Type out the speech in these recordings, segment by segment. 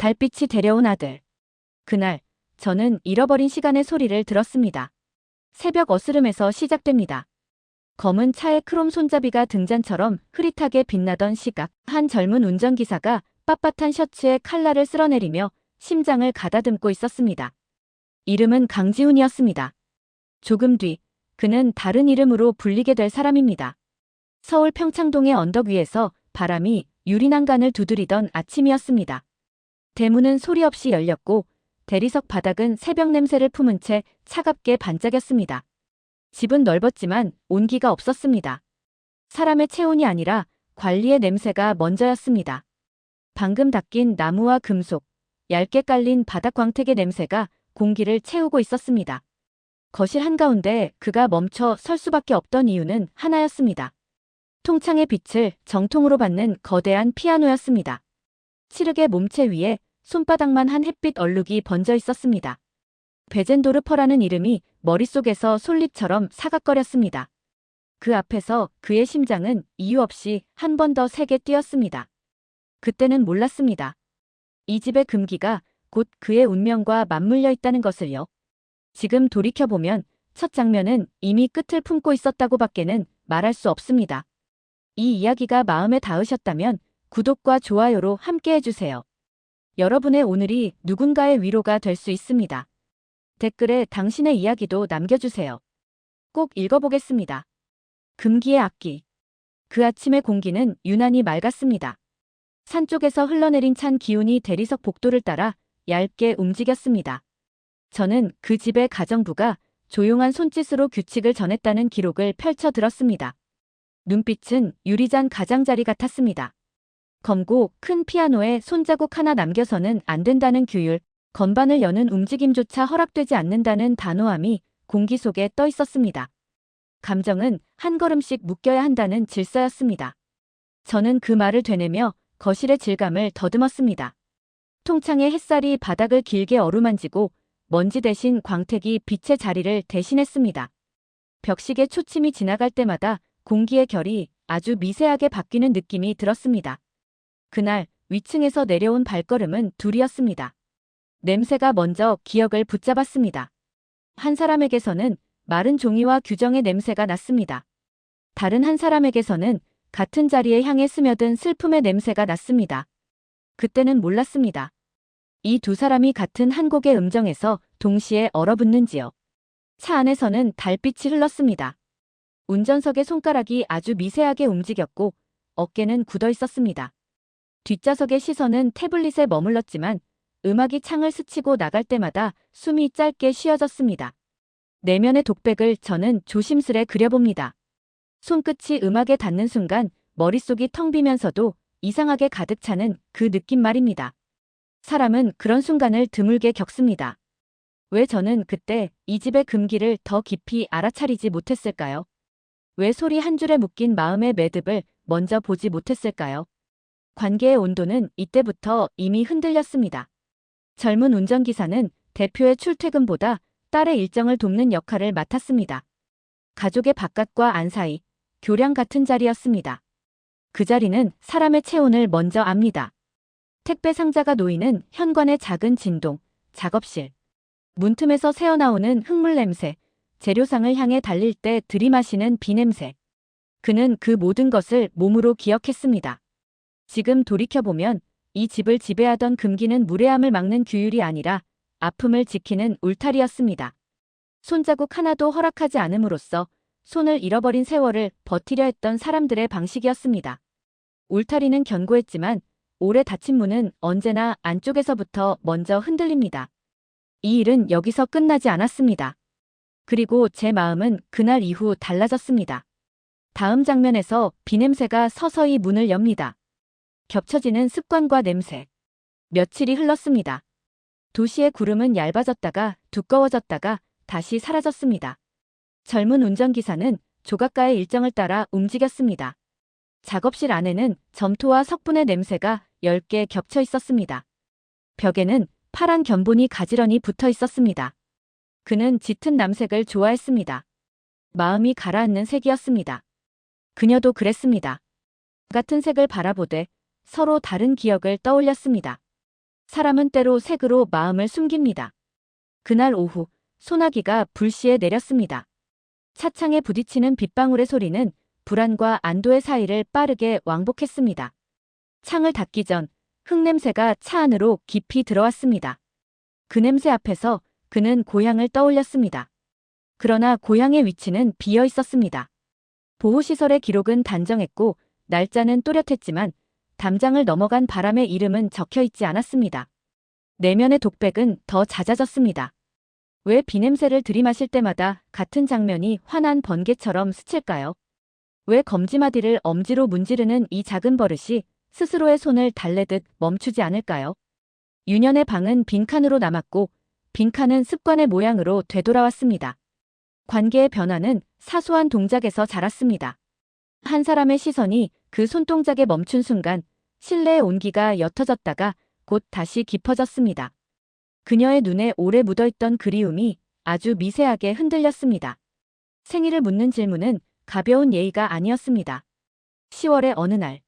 달빛이 데려온 아들. 그날 저는 잃어버린 시간의 소리를 들었습니다. 새벽 어스름에서 시작됩니다. 검은 차의 크롬 손잡이가 등잔처럼 흐릿하게 빛나던 시각, 한 젊은 운전기사가 빳빳한 셔츠에 칼날을 쓸어내리며 심장을 가다듬고 있었습니다. 이름은 강지훈이었습니다. 조금 뒤 그는 다른 이름으로 불리게 될 사람입니다. 서울 평창동의 언덕 위에서 바람이 유리난간을 두드리던 아침이었습니다. 대문은 소리 없이 열렸고 대리석 바닥은 새벽 냄새를 품은 채 차갑게 반짝였습니다. 집은 넓었지만 온기가 없었습니다. 사람의 체온이 아니라 관리의 냄새가 먼저였습니다. 방금 닦인 나무와 금속, 얇게 깔린 바닥 광택의 냄새가 공기를 채우고 있었습니다. 거실 한가운데 그가 멈춰 설 수밖에 없던 이유는 하나였습니다. 통창의 빛을 정통으로 받는 거대한 피아노였습니다. 칠흑의 몸체 위에 손바닥만 한 햇빛 얼룩이 번져 있었습니다. 베젠도르퍼라는 이름이 머릿속에서 솔잎처럼 사각거렸습니다. 그 앞에서 그의 심장은 이유 없이 한 번 더 세게 뛰었습니다. 그때는 몰랐습니다. 이 집의 금기가 곧 그의 운명과 맞물려 있다는 것을요. 지금 돌이켜보면 첫 장면은 이미 끝을 품고 있었다고 밖에는 말할 수 없습니다. 이 이야기가 마음에 닿으셨다면 구독과 좋아요로 함께 해주세요. 여러분의 오늘이 누군가의 위로가 될 수 있습니다. 댓글에 당신의 이야기도 남겨주세요. 꼭 읽어보겠습니다. 금기의 악기. 그 아침의 공기는 유난히 맑았습니다. 산 쪽에서 흘러내린 찬 기운이 대리석 복도를 따라 얇게 움직였습니다. 저는 그 집의 가정부가 조용한 손짓으로 규칙을 전했다는 기록을 펼쳐 들었습니다. 눈빛은 유리잔 가장자리 같았습니다. 검고 큰 피아노에 손자국 하나 남겨서는 안 된다는 규율, 건반을 여는 움직임조차 허락되지 않는다는 단호함이 공기 속에 떠 있었습니다. 감정은 한 걸음씩 묶여야 한다는 질서였습니다. 저는 그 말을 되뇌며 거실의 질감을 더듬었습니다. 통창의 햇살이 바닥을 길게 어루만지고 먼지 대신 광택이 빛의 자리를 대신했습니다. 벽식의 초침이 지나갈 때마다 공기의 결이 아주 미세하게 바뀌는 느낌이 들었습니다. 그날 위층에서 내려온 발걸음은 둘이었습니다. 냄새가 먼저 기억을 붙잡았습니다. 한 사람에게서는 마른 종이와 규정의 냄새가 났습니다. 다른 한 사람에게서는 같은 자리에 향해 스며든 슬픔의 냄새가 났습니다. 그때는 몰랐습니다. 이 두 사람이 같은 한 곡의 음정에서 동시에 얼어붙는지요. 차 안에서는 달빛이 흘렀습니다. 운전석의 손가락이 아주 미세하게 움직였고 어깨는 굳어 있었습니다. 뒷좌석의 시선은 태블릿에 머물렀지만 음악이 창을 스치고 나갈 때마다 숨이 짧게 쉬어졌습니다. 내면의 독백을 저는 조심스레 그려봅니다. 손끝이 음악에 닿는 순간 머릿속이 텅 비면서도 이상하게 가득 차는 그 느낌 말입니다. 사람은 그런 순간을 드물게 겪습니다. 왜 저는 그때 이 집의 금기를 더 깊이 알아차리지 못했을까요? 왜 소리 한 줄에 묶인 마음의 매듭을 먼저 보지 못했을까요? 관계의 온도는 이때부터 이미 흔들렸습니다. 젊은 운전기사는 대표의 출퇴근보다 딸의 일정을 돕는 역할을 맡았습니다. 가족의 바깥과 안 사이, 교량 같은 자리였습니다. 그 자리는 사람의 체온을 먼저 압니다. 택배 상자가 놓이는 현관의 작은 진동, 작업실. 문틈에서 새어나오는 흙물 냄새, 재료상을 향해 달릴 때 들이마시는 비냄새. 그는 그 모든 것을 몸으로 기억했습니다. 지금 돌이켜보면 이 집을 지배하던 금기는 무례함을 막는 규율이 아니라 아픔을 지키는 울타리였습니다. 손자국 하나도 허락하지 않음으로써 손을 잃어버린 세월을 버티려 했던 사람들의 방식이었습니다. 울타리는 견고했지만 오래 닫힌 문은 언제나 안쪽에서부터 먼저 흔들립니다. 이 일은 여기서 끝나지 않았습니다. 그리고 제 마음은 그날 이후 달라졌습니다. 다음 장면에서 비냄새가 서서히 문을 엽니다. 겹쳐지는 습관과 냄새. 며칠이 흘렀습니다. 도시의 구름은 얇아졌다가 두꺼워졌다가 다시 사라졌습니다. 젊은 운전기사는 조각가의 일정을 따라 움직였습니다. 작업실 안에는 점토와 석분의 냄새가 10개 겹쳐 있었습니다. 벽에는 파란 견본이 가지런히 붙어 있었습니다. 그는 짙은 남색을 좋아했습니다. 마음이 가라앉는 색이었습니다. 그녀도 그랬습니다. 같은 색을 바라보되 서로 다른 기억을 떠올렸습니다. 사람은 때로 색으로 마음을 숨깁니다. 그날 오후 소나기가 불시에 내렸습니다. 차창에 부딪히는 빗방울의 소리는 불안과 안도의 사이를 빠르게 왕복했습니다. 창을 닫기 전 흙냄새가 차 안으로 깊이 들어왔습니다. 그 냄새 앞에서 그는 고향을 떠올렸습니다. 그러나 고향의 위치는 비어 있었습니다. 보호시설의 기록은 단정했고 날짜는 또렷했지만 담장을 넘어간 바람의 이름은 적혀 있지 않았습니다. 내면의 독백은 더 잦아졌습니다. 왜 비냄새를 들이마실 때마다 같은 장면이 환한 번개처럼 스칠까요? 왜 검지마디를 엄지로 문지르는 이 작은 버릇이 스스로의 손을 달래듯 멈추지 않을까요? 유년의 방은 빈칸으로 남았고 빈칸은 습관의 모양으로 되돌아왔습니다. 관계의 변화는 사소한 동작에서 자랐습니다. 한 사람의 시선이 그 손동작에 멈춘 순간 신뢰의 온기가 옅어졌다가 곧 다시 깊어졌습니다. 그녀의 눈에 오래 묻어있던 그리움이 아주 미세하게 흔들렸습니다. 생일을 묻는 질문은 가벼운 예의가 아니었습니다. 10월의 어느 날,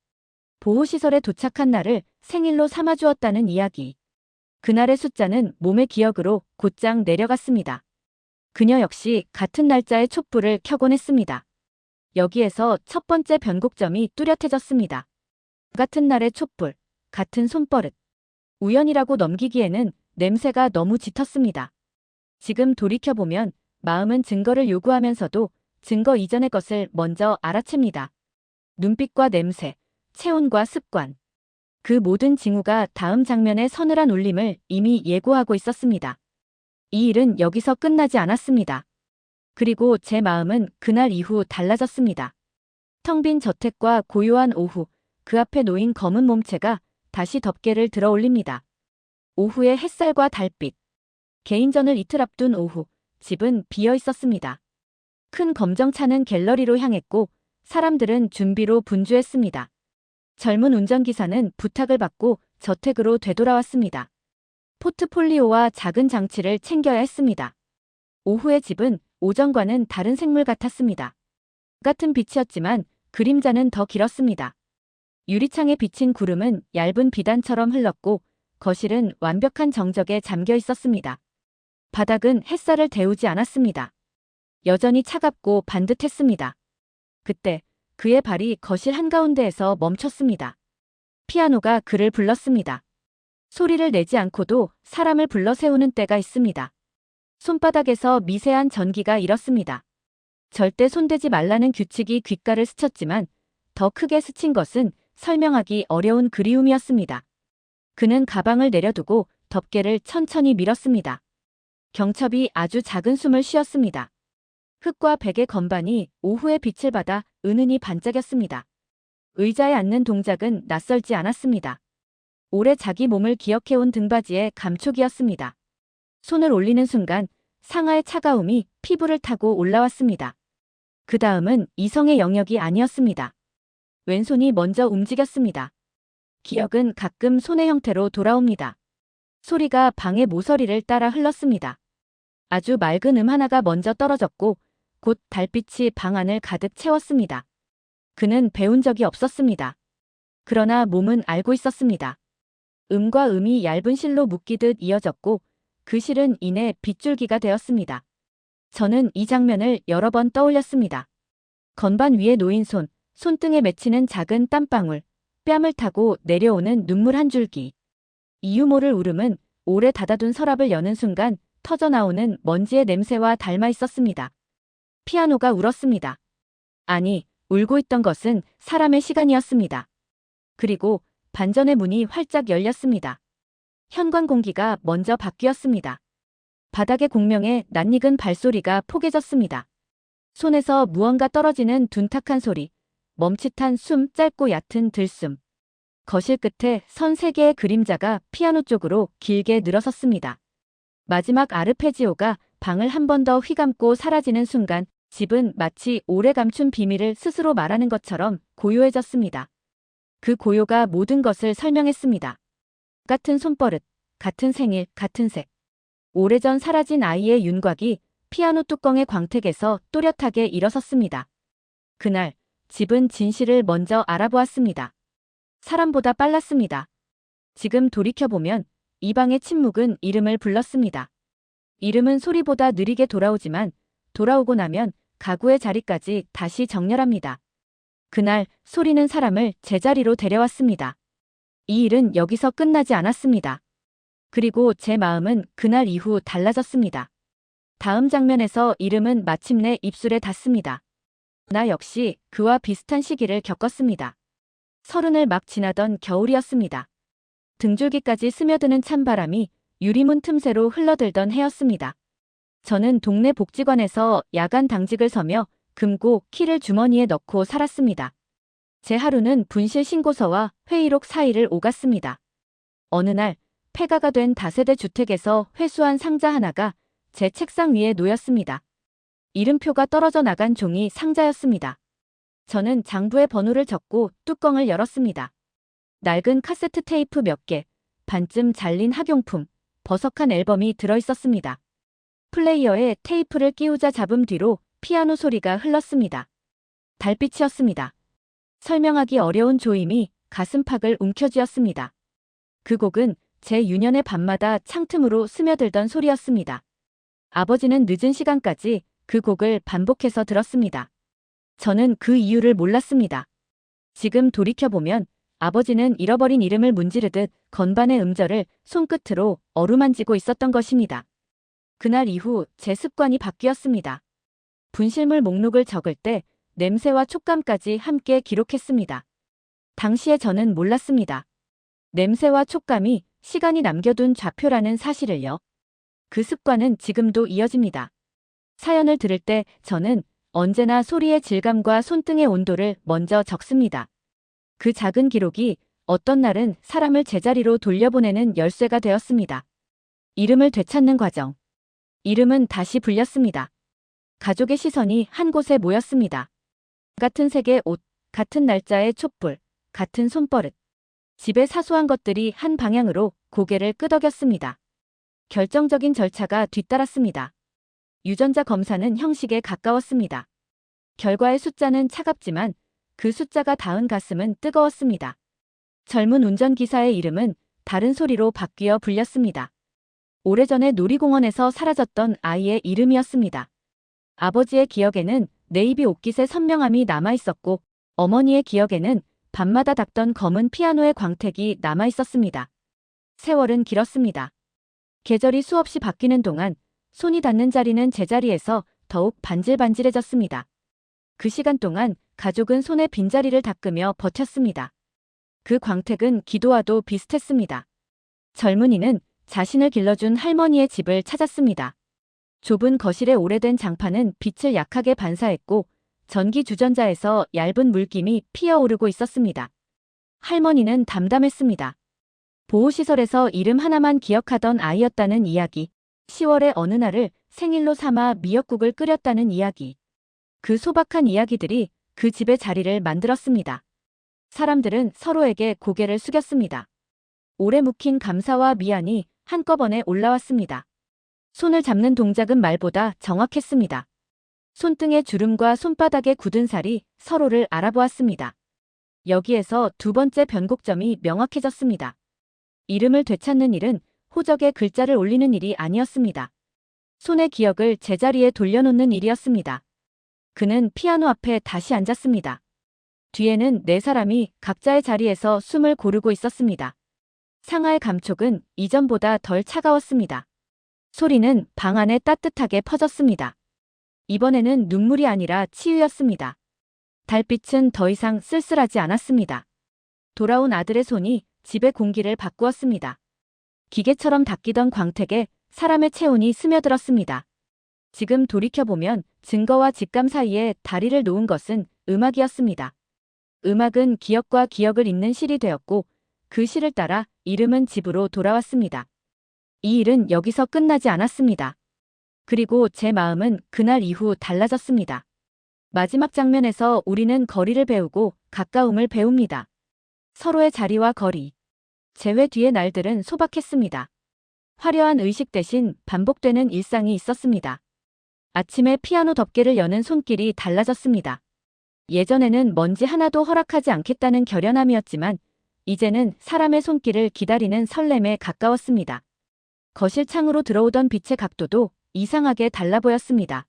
보호시설에 도착한 날을 생일로 삼아주었다는 이야기. 그날의 숫자는 몸의 기억으로 곧장 내려갔습니다. 그녀 역시 같은 날짜의 촛불을 켜곤 했습니다. 여기에서 첫 번째 변곡점이 뚜렷해졌습니다. 같은 날의 촛불, 같은 손버릇. 우연이라고 넘기기에는 냄새가 너무 짙었습니다. 지금 돌이켜보면 마음은 증거를 요구하면서도 증거 이전의 것을 먼저 알아챕니다. 눈빛과 냄새, 체온과 습관. 그 모든 징후가 다음 장면의 서늘한 울림을 이미 예고하고 있었습니다. 이 일은 여기서 끝나지 않았습니다. 그리고 제 마음은 그날 이후 달라졌습니다. 텅 빈 저택과 고요한 오후, 그 앞에 놓인 검은 몸체가 다시 덮개를 들어 올립니다. 오후의 햇살과 달빛. 개인전을 이틀 앞둔 오후, 집은 비어 있었습니다. 큰 검정차는 갤러리로 향했고 사람들은 준비로 분주했습니다. 젊은 운전기사는 부탁을 받고 저택으로 되돌아왔습니다. 포트폴리오와 작은 장치를 챙겨야 했습니다. 오후의 집은 오전과는 다른 생물 같았습니다. 같은 빛이었지만 그림자는 더 길었습니다. 유리창에 비친 구름은 얇은 비단처럼 흘렀고 거실은 완벽한 정적에 잠겨 있었습니다. 바닥은 햇살을 데우지 않았습니다. 여전히 차갑고 반듯했습니다. 그때 그의 발이 거실 한가운데에서 멈췄습니다. 피아노가 그를 불렀습니다. 소리를 내지 않고도 사람을 불러 세우는 때가 있습니다. 손바닥에서 미세한 전기가 일었습니다. 절대 손대지 말라는 규칙이 귓가를 스쳤지만 더 크게 스친 것은 설명하기 어려운 그리움이었습니다. 그는 가방을 내려두고 덮개를 천천히 밀었습니다. 경첩이 아주 작은 숨을 쉬었습니다. 흙과 백의 건반이 오후의 빛을 받아 은은히 반짝였습니다. 의자에 앉는 동작은 낯설지 않았습니다. 오래 자기 몸을 기억해온 등받이의 감촉이었습니다. 손을 올리는 순간 상하의 차가움이 피부를 타고 올라왔습니다. 그 다음은 이성의 영역이 아니었습니다. 왼손이 먼저 움직였습니다. 기억은 가끔 손의 형태로 돌아옵니다. 소리가 방의 모서리를 따라 흘렀습니다. 아주 맑은 하나가 먼저 떨어졌고 곧 달빛이 방 안을 가득 채웠습니다. 그는 배운 적이 없었습니다. 그러나 몸은 알고 있었습니다. 음과 음이 얇은 실로 묶이듯 이어졌고 그 실은 이내 빗줄기가 되었습니다. 저는 이 장면을 여러 번 떠올렸습니다. 건반 위에 놓인 손등에 맺히는 작은 땀방울, 뺨을 타고 내려오는 눈물 한 줄기. 이유 모를 울음은 오래 닫아둔 서랍을 여는 순간 터져나오는 먼지의 냄새와 닮아 있었습니다. 피아노가 울었습니다. 아니, 울고 있던 것은 사람의 시간이었습니다. 그리고 반전의 문이 활짝 열렸습니다. 현관 공기가 먼저 바뀌었습니다. 바닥의 공명에 낯익은 발소리가 포개졌습니다. 손에서 무언가 떨어지는 둔탁한 소리, 멈칫한 숨, 짧고 얕은 들숨. 거실 끝에 선 3개의 그림자가 피아노 쪽으로 길게 늘어섰습니다. 마지막 아르페지오가 방을 한 번 더 휘감고 사라지는 순간 집은 마치 오래 감춘 비밀을 스스로 말하는 것처럼 고요해졌습니다. 그 고요가 모든 것을 설명했습니다. 같은 손버릇, 같은 생일, 같은 색. 오래전 사라진 아이의 윤곽이 피아노 뚜껑의 광택에서 또렷하게 일어섰습니다. 그날 집은 진실을 먼저 알아보았습니다. 사람보다 빨랐습니다. 지금 돌이켜보면 이 방의 침묵은 이름을 불렀습니다. 이름은 소리보다 느리게 돌아오지만 돌아오고 나면 가구의 자리까지 다시 정렬합니다. 그날 소리는 사람을 제자리로 데려왔습니다. 이 일은 여기서 끝나지 않았습니다. 그리고 제 마음은 그날 이후 달라졌습니다. 다음 장면에서 이름은 마침내 입술에 닿습니다. 나 역시 그와 비슷한 시기를 겪었습니다. 30을 막 지나던 겨울이었습니다. 등줄기까지 스며드는 찬바람이 유리문 틈새로 흘러들던 해였습니다. 저는 동네 복지관에서 야간 당직을 서며 금고 키를 주머니에 넣고 살았습니다. 제 하루는 분실 신고서와 회의록 사이를 오갔습니다. 어느 날 폐가가 된 다세대 주택에서 회수한 상자 하나가 제 책상 위에 놓였습니다. 이름표가 떨어져 나간 종이 상자였습니다. 저는 장부의 번호를 적고 뚜껑을 열었습니다. 낡은 카세트 테이프 몇 개, 반쯤 잘린 학용품, 버석한 앨범이 들어있었습니다. 플레이어에 테이프를 끼우자 잡음 뒤로 피아노 소리가 흘렀습니다. 달빛이었습니다. 설명하기 어려운 조임이 가슴팍을 움켜쥐었습니다. 그 곡은 제 유년의 밤마다 창틈으로 스며들던 소리였습니다. 아버지는 늦은 시간까지 그 곡을 반복해서 들었습니다. 저는 그 이유를 몰랐습니다. 지금 돌이켜보면 아버지는 잃어버린 이름을 문지르듯 건반의 음절을 손끝으로 어루만지고 있었던 것입니다. 그날 이후 제 습관이 바뀌었습니다. 분실물 목록을 적을 때 냄새와 촉감까지 함께 기록했습니다. 당시에 저는 몰랐습니다. 냄새와 촉감이 시간이 남겨둔 좌표라는 사실을요. 그 습관은 지금도 이어집니다. 사연을 들을 때 저는 언제나 소리의 질감과 손등의 온도를 먼저 적습니다. 그 작은 기록이 어떤 날은 사람을 제자리로 돌려보내는 열쇠가 되었습니다. 이름을 되찾는 과정. 이름은 다시 불렸습니다. 가족의 시선이 한 곳에 모였습니다. 같은 색의 옷, 같은 날짜의 촛불, 같은 손버릇. 집의 사소한 것들이 한 방향으로 고개를 끄덕였습니다. 결정적인 절차가 뒤따랐습니다. 유전자 검사는 형식에 가까웠습니다. 결과의 숫자는 차갑지만 그 숫자가 닿은 가슴은 뜨거웠습니다. 젊은 운전기사의 이름은 다른 소리로 바뀌어 불렸습니다. 오래전에 놀이공원에서 사라졌던 아이의 이름이었습니다. 아버지의 기억에는 네이비 옷깃의 선명함이 남아있었고 어머니의 기억에는 밤마다 닦던 검은 피아노의 광택이 남아있었습니다. 세월은 길었습니다. 계절이 수없이 바뀌는 동안 손이 닿는 자리는 제자리에서 더욱 반질반질해졌습니다. 그 시간 동안 가족은 손의 빈자리를 닦으며 버텼습니다. 그 광택은 기도와도 비슷했습니다. 젊은이는 자신을 길러준 할머니의 집을 찾았습니다. 좁은 거실의 오래된 장판은 빛을 약하게 반사했고 전기 주전자에서 얇은 물김이 피어오르고 있었습니다. 할머니는 담담했습니다. 보호시설에서 이름 하나만 기억하던 아이였다는 이야기, 10월의 어느 날을 생일로 삼아 미역국을 끓였다는 이야기. 그 소박한 이야기들이 그 집의 자리를 만들었습니다. 사람들은 서로에게 고개를 숙였습니다. 오래 묵힌 감사와 미안이 한꺼번에 올라왔습니다. 손을 잡는 동작은 말보다 정확했습니다. 손등의 주름과 손바닥의 굳은 살이 서로를 알아보았습니다. 여기에서 두 번째 변곡점이 명확해졌습니다. 이름을 되찾는 일은 호적에 글자를 올리는 일이 아니었습니다. 손의 기억을 제자리에 돌려놓는 일이었습니다. 그는 피아노 앞에 다시 앉았습니다. 뒤에는 네 사람이 각자의 자리에서 숨을 고르고 있었습니다. 상하의 감촉은 이전보다 덜 차가웠습니다. 소리는 방 안에 따뜻하게 퍼졌습니다. 이번에는 눈물이 아니라 치유였습니다. 달빛은 더 이상 쓸쓸하지 않았습니다. 돌아온 아들의 손이 집의 공기를 바꾸었습니다. 기계처럼 닦이던 광택에 사람의 체온이 스며들었습니다. 지금 돌이켜보면 증거와 직감 사이에 다리를 놓은 것은 음악이었습니다. 음악은 기억과 기억을 잇는 실이 되었고 그 실을 따라 이름은 집으로 돌아왔습니다. 이 일은 여기서 끝나지 않았습니다. 그리고 제 마음은 그날 이후 달라졌습니다. 마지막 장면에서 우리는 거리를 배우고 가까움을 배웁니다. 서로의 자리와 거리. 재회 뒤의 날들은 소박했습니다. 화려한 의식 대신 반복되는 일상이 있었습니다. 아침에 피아노 덮개를 여는 손길이 달라졌습니다. 예전에는 먼지 하나도 허락하지 않겠다는 결연함이었지만 이제는 사람의 손길을 기다리는 설렘에 가까웠습니다. 거실 창으로 들어오던 빛의 각도도 이상하게 달라 보였습니다.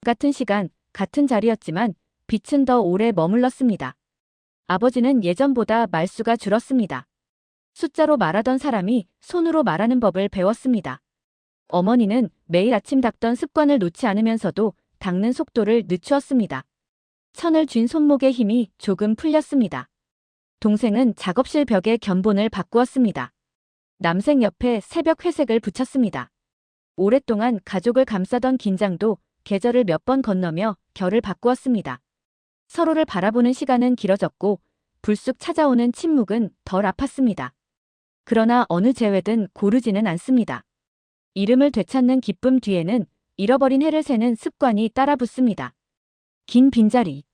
같은 시간, 같은 자리였지만 빛은 더 오래 머물렀습니다. 아버지는 예전보다 말수가 줄었습니다. 숫자로 말하던 사람이 손으로 말하는 법을 배웠습니다. 어머니는 매일 아침 닦던 습관을 놓지 않으면서도 닦는 속도를 늦추었습니다. 천을 쥔 손목의 힘이 조금 풀렸습니다. 동생은 작업실 벽에 견본을 바꾸었습니다. 남색 옆에 새벽 회색을 붙였습니다. 오랫동안 가족을 감싸던 긴장도 계절을 몇 번 건너며 결을 바꾸었습니다. 서로를 바라보는 시간은 길어졌고 불쑥 찾아오는 침묵은 덜 아팠습니다. 그러나 어느 재회든 고르지는 않습니다. 이름을 되찾는 기쁨 뒤에는 잃어버린 해를 세는 습관이 따라붙습니다. 긴 빈자리.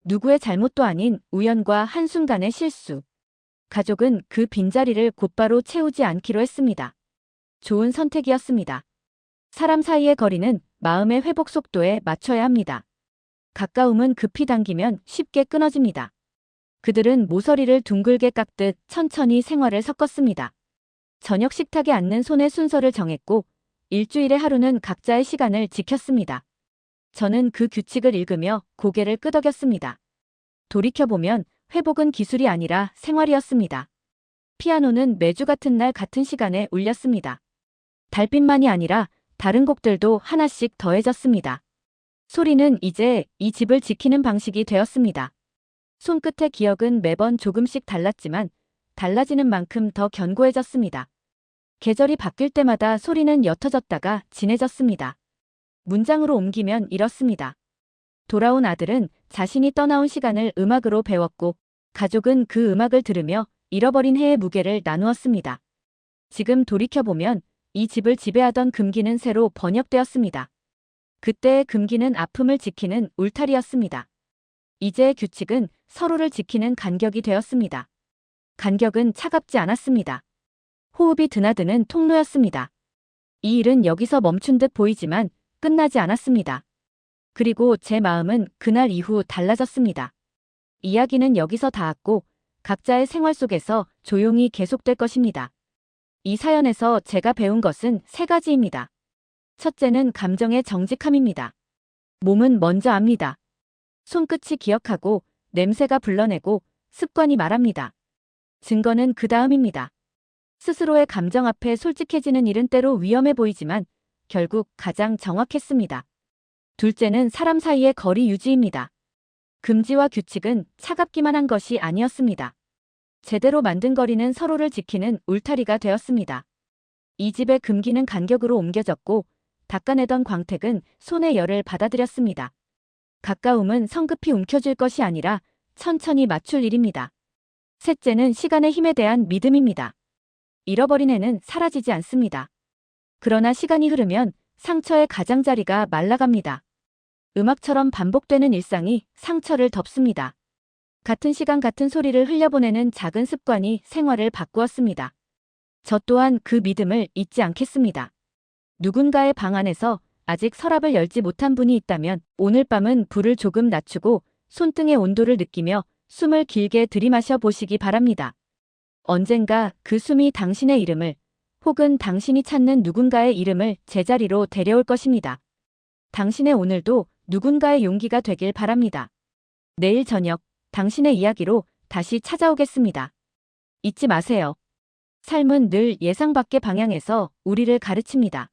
누구의 잘못도 아닌 우연과 한순간의 실수. 가족은 그 빈자리를 곧바로 채우지 않기로 했습니다. 좋은 선택이었습니다. 사람 사이의 거리는 마음의 회복 속도에 맞춰야 합니다. 가까움은 급히 당기면 쉽게 끊어집니다. 그들은 모서리를 둥글게 깎듯 천천히 생활을 섞었습니다. 저녁 식탁에 앉는 손의 순서를 정했고 일주일의 하루는 각자의 시간을 지켰습니다. 저는 그 규칙을 읽으며 고개를 끄덕였습니다. 돌이켜보면 회복은 기술이 아니라 생활이었습니다. 피아노는 매주 같은 날 같은 시간에 울렸습니다. 달빛만이 아니라 다른 곡들도 하나씩 더해졌습니다. 소리는 이제 이 집을 지키는 방식이 되었습니다. 손끝의 기억은 매번 조금씩 달랐지만 달라지는 만큼 더 견고해졌습니다. 계절이 바뀔 때마다 소리는 옅어졌다가 진해졌습니다. 문장으로 옮기면 이렇습니다. 돌아온 아들은 자신이 떠나온 시간을 음악으로 배웠고 가족은 그 음악을 들으며 잃어버린 해의 무게를 나누었습니다. 지금 돌이켜보면 이 집을 지배하던 금기는 새로 번역되었습니다. 그때의 금기는 아픔을 지키는 울타리였습니다. 이제의 규칙은 서로를 지키는 간격이 되었습니다. 간격은 차갑지 않았습니다. 호흡이 드나드는 통로였습니다. 이 일은 여기서 멈춘 듯 보이지만 끝나지 않았습니다. 그리고 제 마음은 그날 이후 달라졌습니다. 이야기는 여기서 닿았고 각자의 생활 속에서 조용히 계속될 것입니다. 이 사연에서 제가 배운 것은 세 가지입니다. 첫째는 감정의 정직함입니다. 몸은 먼저 압니다. 손끝이 기억하고 냄새가 불러내고 습관이 말합니다. 증거는 그 다음입니다. 스스로의 감정 앞에 솔직해지는 일은 때로 위험해 보이지만 결국 가장 정확했습니다. 둘째는 사람 사이의 거리 유지입니다. 금지와 규칙은 차갑기만 한 것이 아니었습니다. 제대로 만든 거리는 서로를 지키는 울타리가 되었습니다. 이 집의 금기는 간격으로 옮겨졌고 닦아내던 광택은 손의 열을 받아들였습니다. 가까움은 성급히 움켜쥘 것이 아니라 천천히 맞출 일입니다. 셋째는 시간의 힘에 대한 믿음입니다. 잃어버린 해는 사라지지 않습니다. 그러나 시간이 흐르면 상처의 가장자리가 말라갑니다. 음악처럼 반복되는 일상이 상처를 덮습니다. 같은 시간 같은 소리를 흘려보내는 작은 습관이 생활을 바꾸었습니다. 저 또한 그 믿음을 잊지 않겠습니다. 누군가의 방 안에서 아직 서랍을 열지 못한 분이 있다면 오늘 밤은 불을 조금 낮추고 손등의 온도를 느끼며 숨을 길게 들이마셔 보시기 바랍니다. 언젠가 그 숨이 당신의 이름을 혹은 당신이 찾는 누군가의 이름을 제자리로 데려올 것입니다. 당신의 오늘도 누군가의 용기가 되길 바랍니다. 내일 저녁 당신의 이야기로 다시 찾아오겠습니다. 잊지 마세요. 삶은 늘 예상 밖의 방향에서 우리를 가르칩니다.